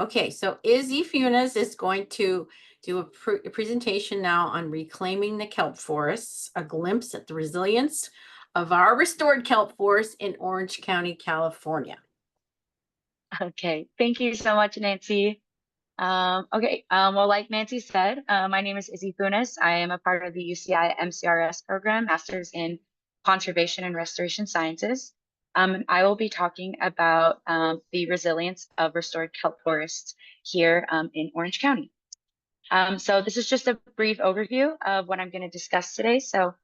Okay, so Izzy Funes is going to do a presentation now on reclaiming the kelp forests, a glimpse at the resilience of our restored kelp forest in Orange County, California. Okay, thank you so much, Nancy. Well, like Nancy said, my name is Izzy Funes. I am a part of the UCI MCRS program, Masters in Conservation and Restoration Sciences. And I will be talking about the resilience of restored kelp forests here in Orange County. So this is just a brief overview of what I'm going to discuss today. So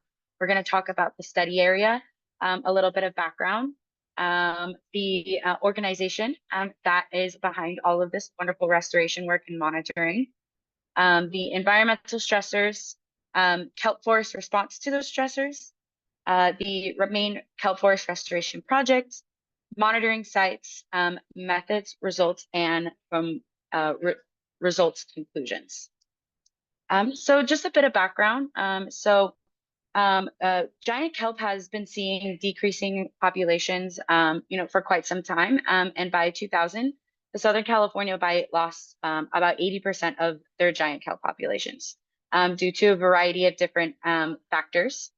we're going to talk about the study area, a little bit of background, the organization that is behind all of this wonderful restoration work and monitoring, the environmental stressors, kelp forest response to those stressors, the main kelp forest restoration project, monitoring sites, methods, results, and from results conclusions. So just a bit of background. Giant kelp has been seeing decreasing populations, for quite some time. And by 2000, the Southern California Bight lost about 80% of their giant kelp populations due to a variety of different factors.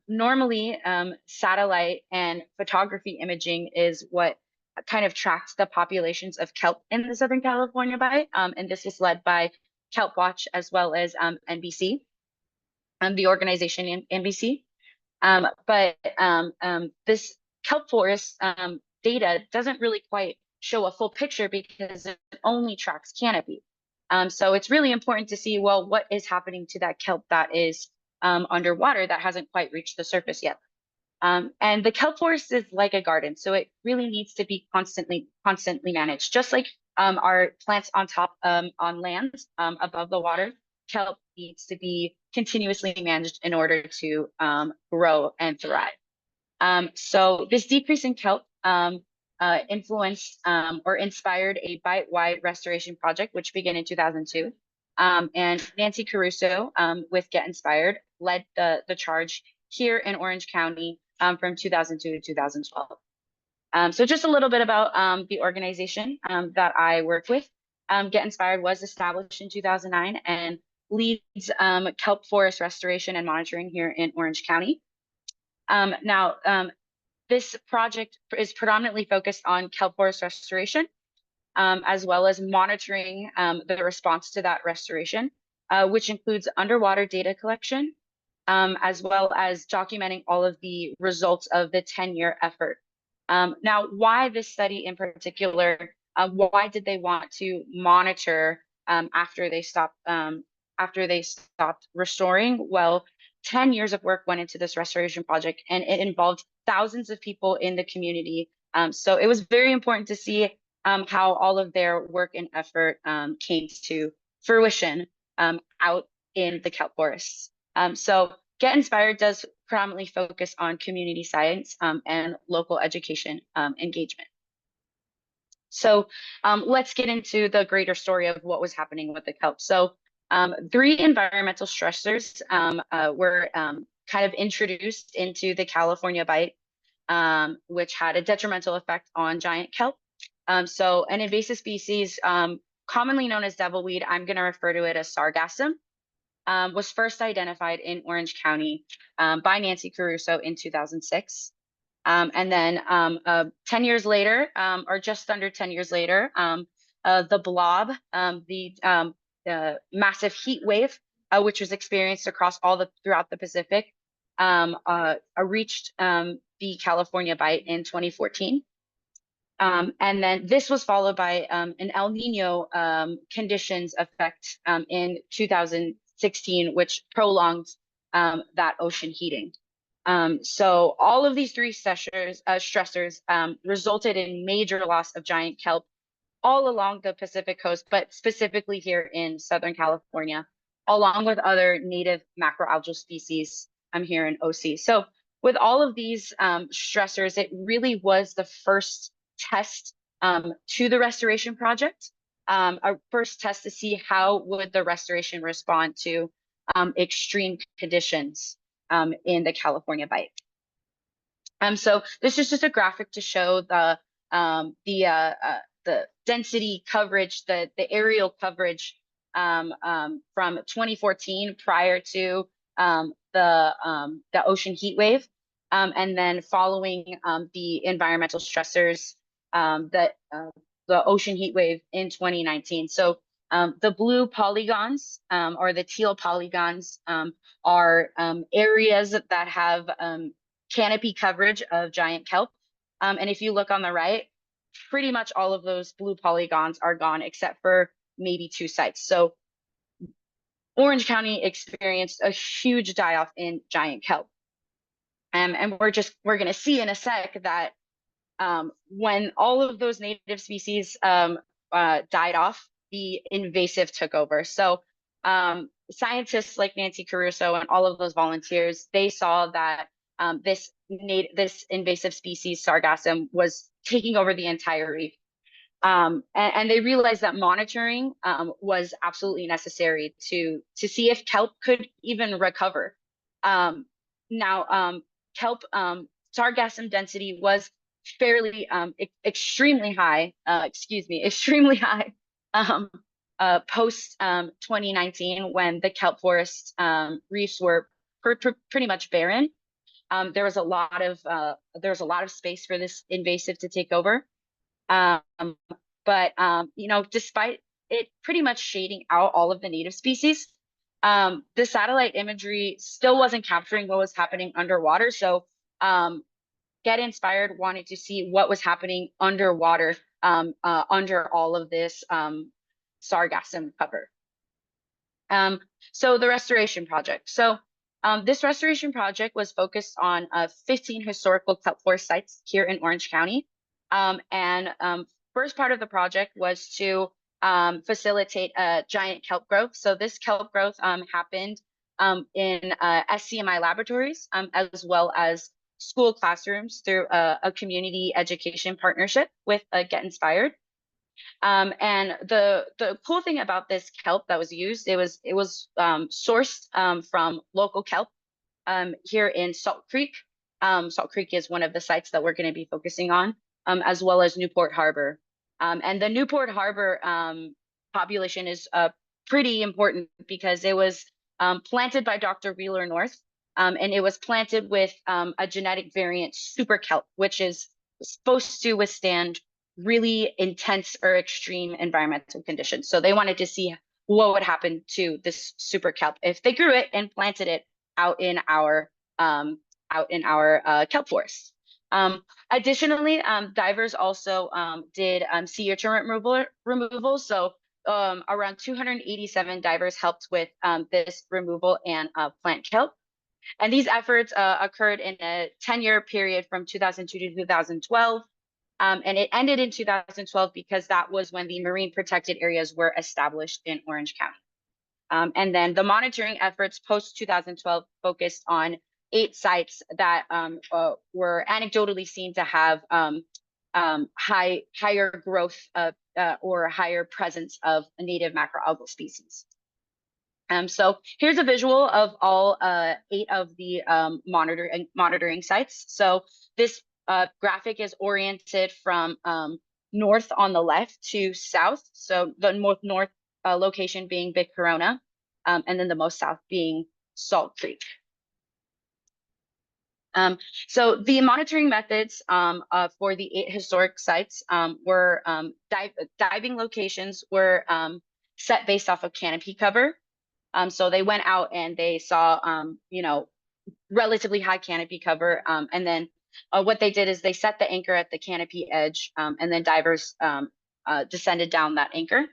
Normally, satellite and photography imaging is what kind of tracks the populations of kelp in the Southern California Bight. And this is led by Kelp Watch as well as NBC, the organization in NBC. This kelp forest data doesn't really quite show a full picture because it only tracks canopy. So it's really important to see, well, what is happening to that kelp that is underwater that hasn't quite reached the surface yet. And the kelp forest is like a garden, so it really needs to be constantly managed. Just like our plants on top on land above the water, kelp needs to be continuously managed in order to grow and thrive. So this decrease in kelp influenced or inspired a Bight-wide restoration project, which began in 2002. And Nancy Caruso with Get Inspired led the charge here in Orange County from 2002 to 2012. So just a little bit about the organization that I work with. Get Inspired was established in 2009 and leads kelp forest restoration and monitoring here in Orange County. This project is predominantly focused on kelp forest restoration, as well as monitoring the response to that restoration, which includes underwater data collection, as well as documenting all of the results of the 10-year effort. Now, why this study in particular? Why did they want to monitor after they stopped restoring? Well, 10 years of work went into this restoration project, and it involved thousands of people in the community. So it was very important to see how all of their work and effort came to fruition out in the kelp forests. So Get Inspired does predominantly focus on community science and local education engagement. So let's get into the greater story of what was happening with the kelp. So 3 environmental stressors were kind of introduced into the California Bight, which had a detrimental effect on giant kelp. So an invasive species, commonly known as devilweed, I'm going to refer to it as sargassum, was first identified in Orange County by Nancy Caruso in 2006. And then 10 years later, or just under 10 years later, the blob, the massive heat wave, which was experienced throughout the Pacific, reached the California Bight in 2014. And then this was followed by an El Nino conditions effect in 2016, which prolonged that ocean heating. So all of these 3 stressors resulted in major loss of giant kelp all along the Pacific coast, but specifically here in Southern California, along with other native macroalgal species here in OC. So with all of these stressors, it really was the first test to the restoration project, our first test to see how would the restoration respond to extreme conditions in the California Bight. So this is just a graphic to show the the density coverage, the aerial coverage from 2014 prior to the ocean heat wave, and then following the environmental stressors that the ocean heat wave in 2019. So the blue polygons or the teal polygons are areas that have canopy coverage of giant kelp. And if you look on the right, pretty much all of those blue polygons are gone except for maybe 2 sites. So Orange County experienced a huge die-off in giant kelp. And we're going to see in a sec that when all of those native species died off, the invasive took over. So scientists like Nancy Caruso and all of those volunteers, they saw that this invasive species, sargassum, was taking over the entire reef. And they realized that monitoring was absolutely necessary to see if kelp could even recover. Now, kelp sargassum density was fairly extrememely high. Extremely high post 2019 when the kelp forest reefs were pretty much barren. There was a lot of space for this invasive to take over. Um, but despite it pretty much shading out all of the native species, the satellite imagery still wasn't capturing what was happening underwater. So Get Inspired wanted to see what was happening underwater under all of this sargassum cover. So the restoration project. So this restoration project was focused on 15 historical kelp forest sites here in Orange County. And first part of the project was to facilitate a giant kelp growth. So this kelp growth happened in SCMI laboratories as well as school classrooms through a community education partnership with Get Inspired. And the cool thing about this kelp that was used, it was sourced from local kelp here in Salt Creek. Salt Creek is one of the sites that we're going to be focusing on, as well as Newport Harbor. And the Newport Harbor population is pretty important because it was planted by Dr. Wheeler North, and it was planted with a genetic variant super kelp, which is supposed to withstand really intense or extreme environmental conditions. So they wanted to see what would happen to this super kelp if they grew it and planted it out in our kelp forest. Additionally, divers also did sea urchin removal. So around 287 divers helped with this removal and plant kelp. And these efforts occurred in a 10-year period from 2002 to 2012. And it ended in 2012 because that was when the marine protected areas were established in Orange County. And then the monitoring efforts post 2012 focused on 8 sites that were anecdotally seen to have higher growth or higher presence of native macroalgal species. So here's a visual of all 8 of the monitoring sites. So this graphic is oriented from north on the left to south. So the north location being Big Corona, and then the most south being Salt Creek. So the monitoring methods for the 8 historic sites were diving locations were set based off of canopy cover. So they went out and they saw, relatively high canopy cover. And then what they did is they set the anchor at the canopy edge, and then divers descended down that anchor.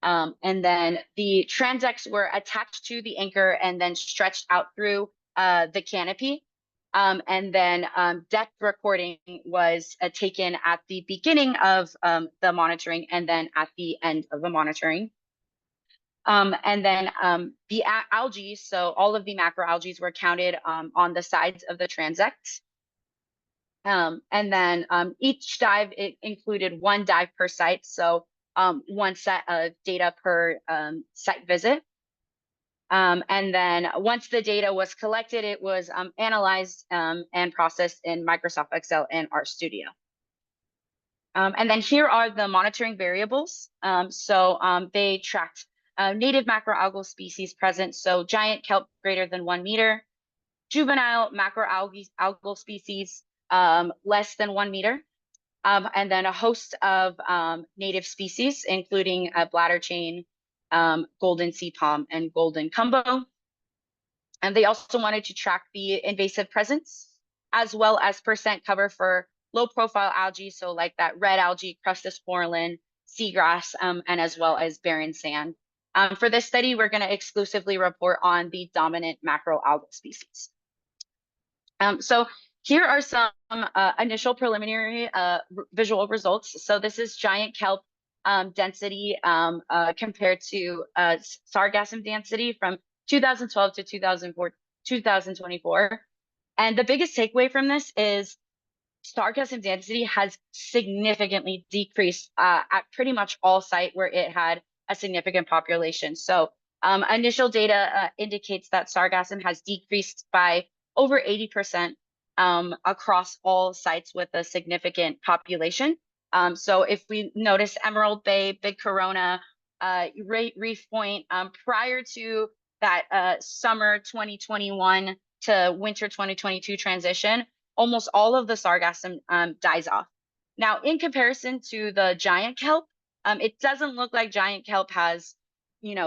And then the transects were attached to the anchor and then stretched out through the canopy. And then depth recording was taken at the beginning of the monitoring and then at the end of the monitoring. And then the algae, so all of the macroalgae were counted on the sides of the transects. And then each dive, it included 1 dive per site, so 1 set of data per site visit. And then once the data was collected, it was analyzed and processed in Microsoft Excel and RStudio. And then here are the monitoring variables. They tracked native macroalgal species present, so giant kelp greater than 1 meter, juvenile macroalgal species less than 1 meter, and then a host of native species, including bladder chain, golden sea palm, and golden cumbo. And they also wanted to track the invasive presence as well as percent cover for low profile algae. So like that red algae, crustus coralline, seagrass, and as well as barren sand. For this study, we're going to exclusively report on the dominant macroalgal species. So here are some initial preliminary visual results. So this is giant kelp density compared to sargassum density from 2012 to 2024. And the biggest takeaway from this is sargassum density has significantly decreased at pretty much all site where it had a significant population. So initial data indicates that sargassum has decreased by over 80% across all sites with a significant population. So if we notice Emerald Bay, Big Corona, Reef Point, prior to that summer 2021 to winter 2022 transition, almost all of the sargassum dies off. Now, in comparison to the giant kelp, it doesn't look like giant kelp has,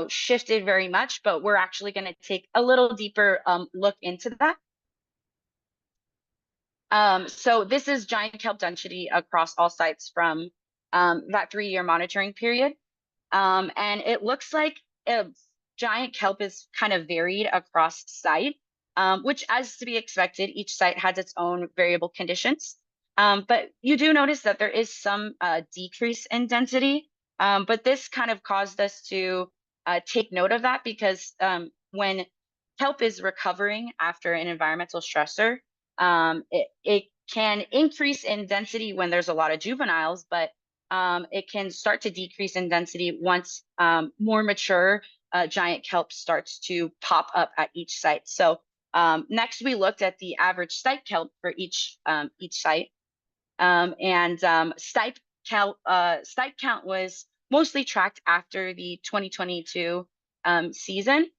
shifted very much, but we're actually going to take a little deeper look into that. So this is giant kelp density across all sites from that 3-year monitoring period. And it looks like giant kelp is kind of varied across site, which, as to be expected, each site has its own variable conditions. But you do notice that there is some decrease in density, but this kind of caused us to take note of that because when kelp is recovering after an environmental stressor, it can increase in density when there's a lot of juveniles, but it can start to decrease in density once more mature giant kelp starts to pop up at each site. So next, we looked at the average stipe kelp for each site, and stipe count was mostly tracked after the 2022 season.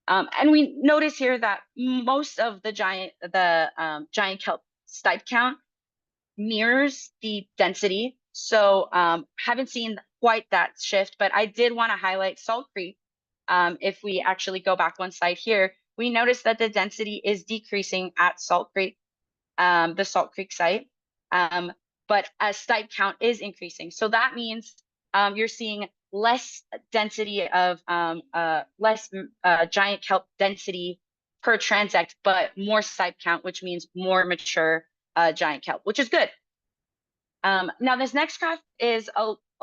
And we notice here that most of the giant kelp stipe count mirrors the density. So haven't seen quite that shift, but I did want to highlight Salt Creek. If we actually go back one slide here, we notice that the density is decreasing at Salt Creek, the Salt Creek site, but a stipe count is increasing. So that means you're seeing less density of less giant kelp density per transect, but more stipe count, which means more mature giant kelp, which is good. Now this next graph is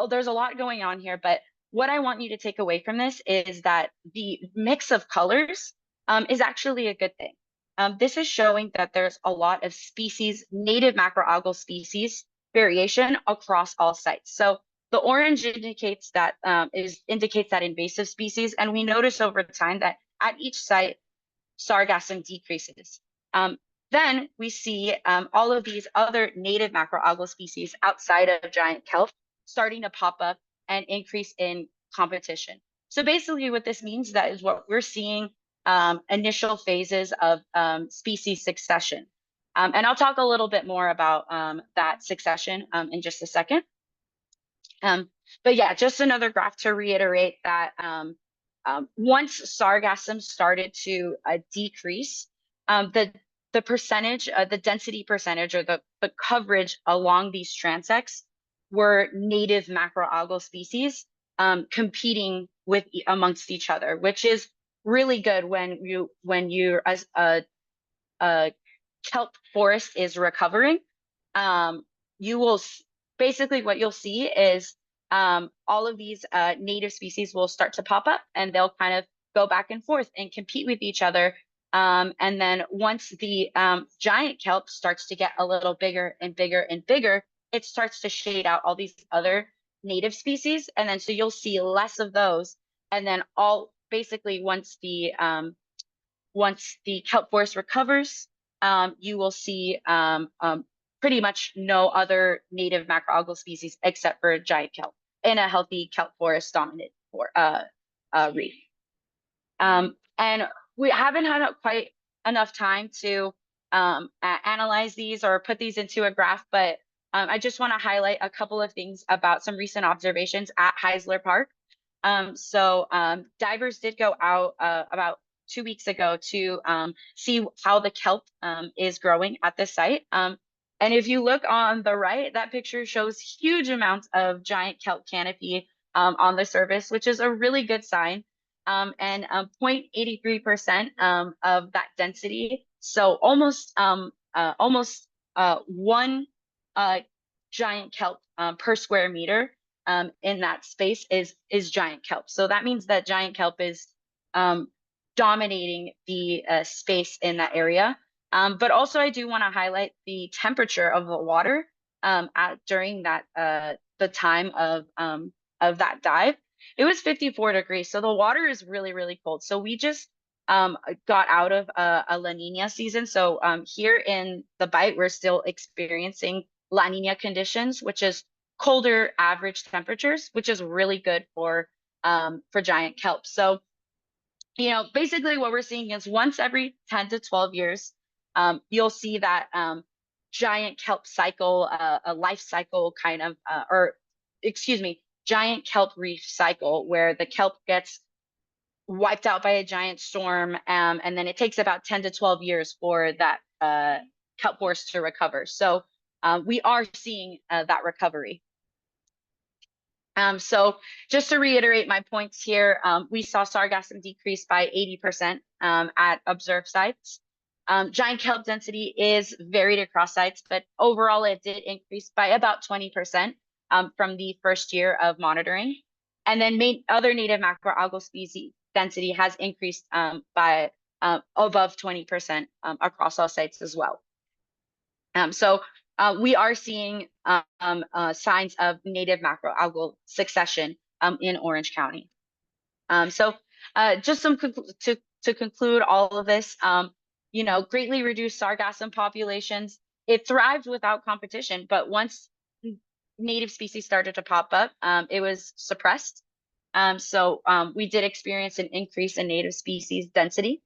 there's a lot going on here, but what I want you to take away from this is that the mix of colors is actually a good thing. This is showing that there's a lot of species, native macroalgal species variation across all sites. So the orange indicates that invasive species, and we notice over time that at each site, sargassum decreases. Then we see all of these other native macroalgal species outside of giant kelp starting to pop up and increase in competition. So basically what this means that is what we're seeing initial phases of species succession. And I'll talk a little bit more about that succession in just a second. But yeah, just another graph to reiterate that once sargassum started to decrease, the percentage, the density percentage, or the coverage along these transects were native macroalgal species competing with amongst each other, which is really good when you as a kelp forest is recovering. You will basically what you'll see is all of these native species will start to pop up, and they'll kind of go back and forth and compete with each other. And then once the giant kelp starts to get a little bigger and bigger and bigger, it starts to shade out all these other native species. And then so you'll see less of those. And then basically once the kelp forest recovers, you will see pretty much no other native macroalgal species except for giant kelp in a healthy kelp forest dominant for reef. And we haven't had quite enough time to analyze these or put these into a graph, but I just want to highlight a couple of things about some recent observations at Heisler Park. Divers did go out about 2 weeks ago to see how the kelp is growing at the site. And if you look on the right, that picture shows huge amounts of giant kelp canopy on the surface, which is a really good sign. And 0.83% of that density, so almost one giant kelp per square meter in that space is giant kelp. So that means that giant kelp is dominating the space in that area. But also, I do want to highlight the temperature of the water during that the time of that dive. It was 54 degrees, so the water is really, really cold. So we just got out of a La Nina season. So here in the Bight, we're still experiencing La Nina conditions, which is colder average temperatures, which is really good for giant kelp. So, you know, basically what we're seeing is once every 10 to 12 years, you'll see that giant kelp cycle, a life cycle kind of, or excuse me, giant kelp reef cycle where the kelp gets wiped out by a giant storm, and then it takes about 10 to 12 years for that kelp forest to recover. So we are seeing that recovery. So just to reiterate my points here, we saw sargassum decrease by 80% at observed sites. Giant kelp density is varied across sites, but overall it did increase by about 20% from the first year of monitoring. And then other native macroalgal species density has increased by above 20% across all sites as well. We are seeing signs of native macroalgal succession in Orange County. Just to conclude all of this, you know, greatly reduced sargassum populations. It thrived without competition, but once native species started to pop up, it was suppressed. We did experience an increase in native species density.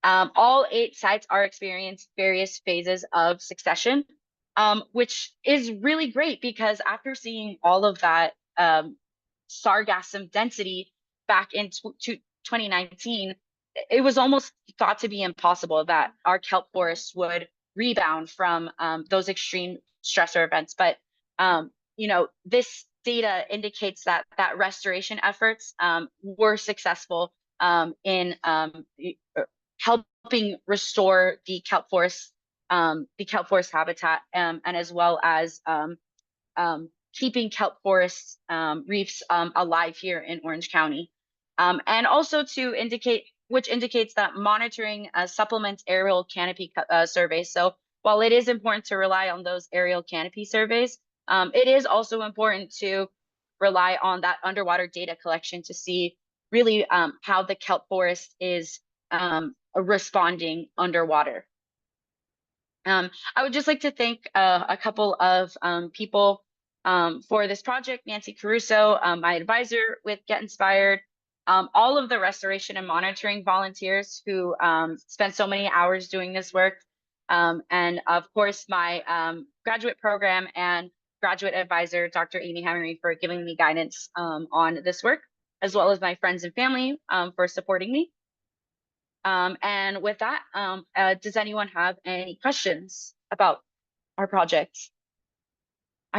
All 8 sites are experiencing various phases of succession, which is really great because after seeing all of that sargassum density back in 2019, it was almost thought to be impossible that our kelp forests would rebound from those extreme stressor events. But you know, this data indicates that restoration efforts were successful in helping restore the kelp forest habitat, and as well as keeping kelp forest reefs alive here in Orange County. And also which indicates that monitoring supplements aerial canopy surveys. So while it is important to rely on those aerial canopy surveys, it is also important to rely on that underwater data collection to see really how the kelp forest is responding underwater. I would just like to thank a couple of people for this project: Nancy Caruso, my advisor with Get Inspired, all of the restoration and monitoring volunteers who spent so many hours doing this work, and of course my graduate program and graduate advisor, Dr. Amy Hammery, for giving me guidance on this work, as well as my friends and family for supporting me. And with that, does anyone have any questions about our project?